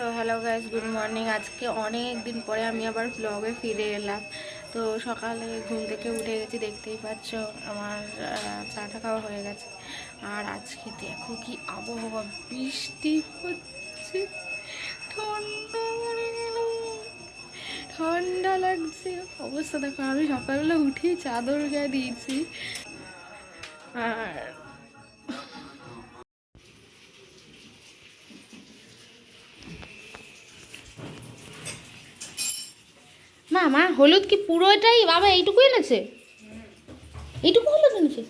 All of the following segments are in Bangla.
তো হ্যালো গাইজ, গুড মর্নিং। আজকে অনেক দিন পরে আমি আবার ব্লগে ফিরে এলাম। তো সকালে ঘুম থেকে উঠে গেছি, দেখতেই পাচ্ছ আমার চাটা খাওয়া হয়ে গেছে। আর আজকে দেখো কি আবহাওয়া, বৃষ্টি হচ্ছে, ঠান্ডা পড়ে গেল, ঠান্ডা লাগছে। অবস্থা দেখো, আমি সকালবেলা উঠেই চাদর গায়ে দিয়েছি। আর মা মা হলুদ কি পুরোটাই বাবা এইটুকু এনেছে? এইটুকু হলুদ এনেছে?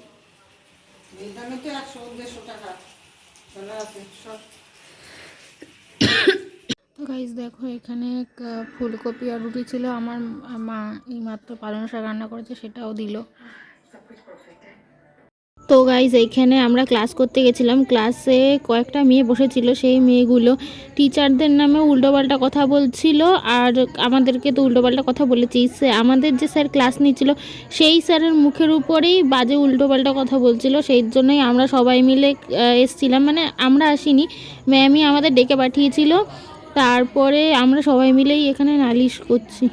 তো গাইজ দেখো, এখানে ফুলকপি আর রুটি ছিল। আমার মা এই মাত্র পালং শাক রান্না করেছে, সেটাও দিল। তো গাইজ এইখানে আমরা ক্লাস করতে গেছিলাম। ক্লাসে কয়েকটা মেয়ে বসেছিল, সেই মেয়েগুলো টিচারদের নামে উল্টোপাল্টা কথা বলছিল, আর আমাদেরকে তো উল্টোপাল্টা কথা বলেছি। আমাদের যে স্যার ক্লাস নিচ্ছিল সেই স্যারের মুখের উপরেই বাজে উল্টোপাল্টা কথা বলছিল। সেই জন্যই আমরা সবাই মিলে এসছিলাম, মানে আমরা আসিনি, ম্যামই আমাদের ডেকে পাঠিয়েছিল। তারপরে আমরা সবাই মিলেই এখানে নালিশ করছি।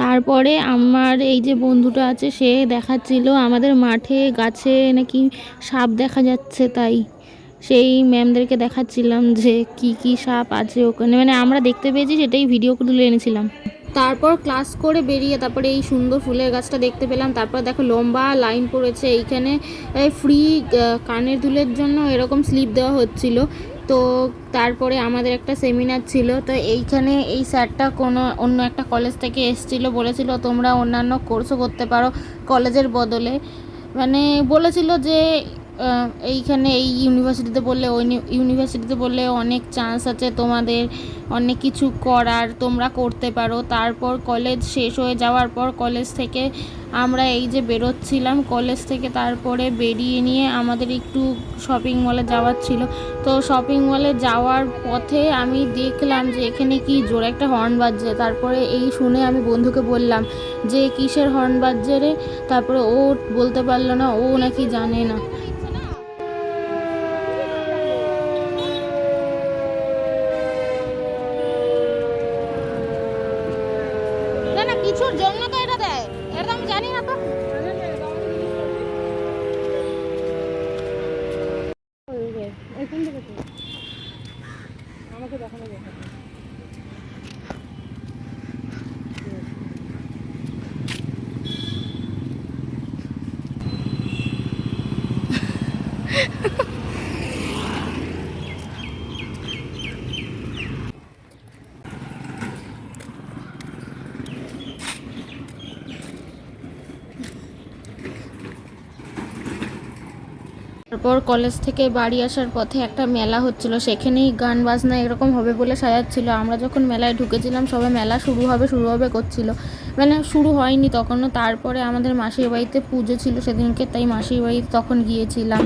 তারপরে আমার এই যে বন্ধুটা আছে, সে দেখাচ্ছিল আমাদের মাঠে গাছে নাকি সাপ দেখা যাচ্ছে, তাই সেই ম্যামদেরকে দেখাচ্ছিলাম যে কি কি সাপ আছে ওখানে, মানে আমরা দেখতে পেয়েছি, সেটাই ভিডিও তুলে এনেছিলাম। তারপর ক্লাস করে বেরিয়ে তারপরে এই সুন্দর ফুলের গাছটা দেখতে পেলাম। তারপর দেখো লম্বা লাইন পড়েছে এইখানে, ফ্রি কানের দুলের জন্য এরকম স্লিপ দেওয়া হচ্ছিল। তো তারপরে আমাদের একটা সেমিনার ছিল, তো এইখানে এই স্যারটা কোনো অন্য একটা কলেজ থেকে এসেছিলো, বলেছিল তোমরা অন্যান্য কোর্সও করতে পারো কলেজের বদলে। মানে বলেছিল যে এইখানে এই ইউনিভার্সিটিতে পড়লে ওই ইউনিভার্সিটিতে পড়লে অনেক চান্স আছে তোমাদের অনেক কিছু করার, তোমরা করতে পারো। তারপর কলেজ শেষ হয়ে যাওয়ার পর কলেজ থেকে আমরা এই যে বেরোচ্ছিলাম কলেজ থেকে, তারপরে বেরিয়ে নিয়ে আমাদের একটু শপিং মলে যাওয়ার ছিল। তো শপিং মলে যাওয়ার পথে আমি দেখলাম যে এখানে কি জোরে একটা হর্ন বাজছে। তারপরে এই শুনে আমি বন্ধুকে বললাম যে কিসের হর্ন বাজছে রে? তারপরে ও বলতে পারলো না, ও নাকি জানে না। না না, কিছুর জন্য তো এটা দেয়, এটা তো আমি জানি না। তো আমাকে দেখানো যায়। তারপর কলেজ থেকে বাড়ি আসার পথে একটা মেলা হচ্ছিল, সেখানেই গান বাজনা এরকম হবে বলে সাজাচ্ছিল। আমরা যখন মেলায় ঢুকেছিলাম সবাই মেলা শুরু হবে করছিল, মানে শুরু হয়নি তখনও। তারপরে আমাদের মাসির বাড়িতে পুজো ছিল সেদিনকে, তাই মাসির বাড়িতে তখন গিয়েছিলাম।